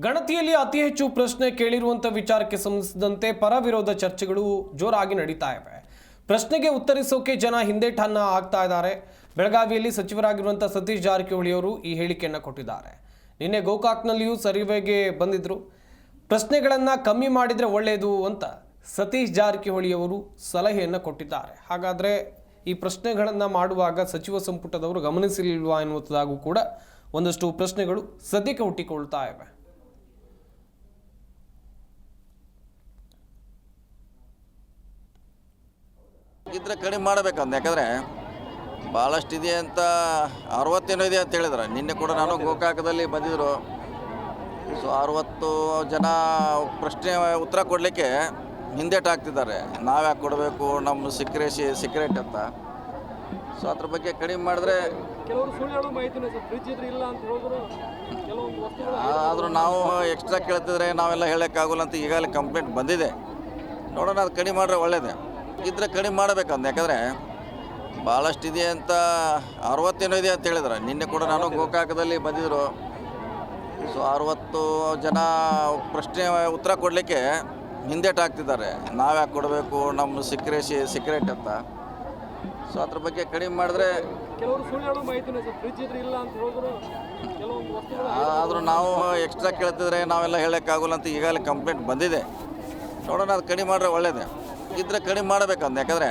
ಗಣತಿಯಲ್ಲಿ ಅತಿ ಹೆಚ್ಚು ಪ್ರಶ್ನೆ ಕೇಳಿರುವಂಥ ವಿಚಾರಕ್ಕೆ ಸಂಬಂಧಿಸಿದಂತೆ ಪರ ವಿರೋಧ ಚರ್ಚೆಗಳು ಜೋರಾಗಿ ನಡೀತಾ ಇವೆ. ಪ್ರಶ್ನೆಗೆ ಉತ್ತರಿಸೋಕೆ ಜನ ಹಿಂದೇಟನ್ನ ಹಾಕ್ತಾ ಇದ್ದಾರೆ. ಬೆಳಗಾವಿಯಲ್ಲಿ ಸಚಿವರಾಗಿರುವಂಥ ಸತೀಶ್ ಜಾರಕಿಹೊಳಿ ಅವರು ಈ ಹೇಳಿಕೆಯನ್ನು ಕೊಟ್ಟಿದ್ದಾರೆ. ನಿನ್ನೆ ಗೋಕಾಕ್ನಲ್ಲಿಯೂ ಸರ್ವೆಗೆ ಬಂದಿದ್ರು. ಪ್ರಶ್ನೆಗಳನ್ನು ಕಮ್ಮಿ ಮಾಡಿದರೆ ಒಳ್ಳೆಯದು ಅಂತ ಸತೀಶ್ ಜಾರಕಿಹೊಳಿ ಅವರು ಸಲಹೆಯನ್ನು ಕೊಟ್ಟಿದ್ದಾರೆ. ಹಾಗಾದರೆ ಈ ಪ್ರಶ್ನೆಗಳನ್ನು ಮಾಡುವಾಗ ಸಚಿವ ಸಂಪುಟದವರು ಗಮನಿಸಲಿಲ್ವಾ ಎನ್ನುವುದಾಗೂ ಕೂಡ ಒಂದಷ್ಟು ಪ್ರಶ್ನೆಗಳು ಸದ್ಯಕ್ಕೆ ಹುಟ್ಟಿಕೊಳ್ತಾ ಇವೆ. ಇದ್ರೆ ಕಡಿಮೆ ಮಾಡಬೇಕಂತ, ಯಾಕಂದರೆ ಭಾಳಷ್ಟು ಇದೆ ಅಂತ 60 ಏನೋ ಇದೆ ಅಂತ ಹೇಳಿದ್ರೆ. ನಿನ್ನೆ ಕೂಡ ನಾನು ಗೋಕಾಕದಲ್ಲಿ ಬಂದಿದ್ದರು. ಸೊ 60 ಜನ ಪ್ರಶ್ನೆ ಉತ್ತರ ಕೊಡಲಿಕ್ಕೆ ಹಿಂದೇಟಾಗ್ತಿದ್ದಾರೆ. ನಾವ್ಯಾಕೆ ಕೊಡಬೇಕು, ನಮ್ಮ ಸೀಕ್ರೆಟ್ ಅಂತ. ಸೊ ಅದ್ರ ಬಗ್ಗೆ ಕಡಿಮೆ ಮಾಡಿದ್ರೆ ಆದರೂ ನಾವು ಎಕ್ಸ್ಟ್ರಾ ಕೇಳ್ತಿದ್ರೆ ನಾವೆಲ್ಲ ಹೇಳೋಕ್ಕಾಗಲ್ಲ ಅಂತ ಈಗಾಗಲೇ ಕಂಪ್ಲೇಂಟ್ ಬಂದಿದೆ. ನೋಡೋಣ, ಅದು ಕಡಿಮೆ ಮಾಡಿದ್ರೆ ಒಳ್ಳೆಯದೇ. ಇದ್ರೆ ಕಡಿಮೆ ಮಾಡಬೇಕಂತ, ಯಾಕಂದರೆ ಭಾಳಷ್ಟು ಇದೆ ಅಂತ 60 ಏನೋ ಇದೆ ಅಂತ ಹೇಳಿದ್ರೆ. ನಿನ್ನೆ ಕೂಡ ನಾನು ಗೋಕಾಕದಲ್ಲಿ ಬಂದಿದ್ದರು. ಸೊ 60 ಜನ ಪ್ರಶ್ನೆ ಉತ್ತರ ಕೊಡಲಿಕ್ಕೆ ಹಿಂದೇಟಾಗ್ತಿದ್ದಾರೆ. ನಾವ್ಯಾಕೆ ಕೊಡಬೇಕು, ನಮ್ಮ ಸೀಕ್ರೆಟ್ ಅಂತ. ಸೊ ಅದ್ರ ಬಗ್ಗೆ ಕಡಿಮೆ ಮಾಡಿದ್ರೆ ಆದರೂ ನಾವು ಎಕ್ಸ್ಟ್ರಾ ಕೇಳ್ತಿದ್ರೆ ನಾವೆಲ್ಲ ಹೇಳೋಕ್ಕಾಗಲ್ಲ ಅಂತ ಈಗಾಗಲೇ ಕಂಪ್ಲೇಂಟ್ ಬಂದಿದೆ. ನೋಡೋಣ, ಅದು ಕಡಿಮೆ ಮಾಡಿದ್ರೆ ಒಳ್ಳೆಯದೇ. ಇದ್ರೆ ಕಡಿಮೆ ಮಾಡಬೇಕಂತ, ಯಾಕಂದರೆ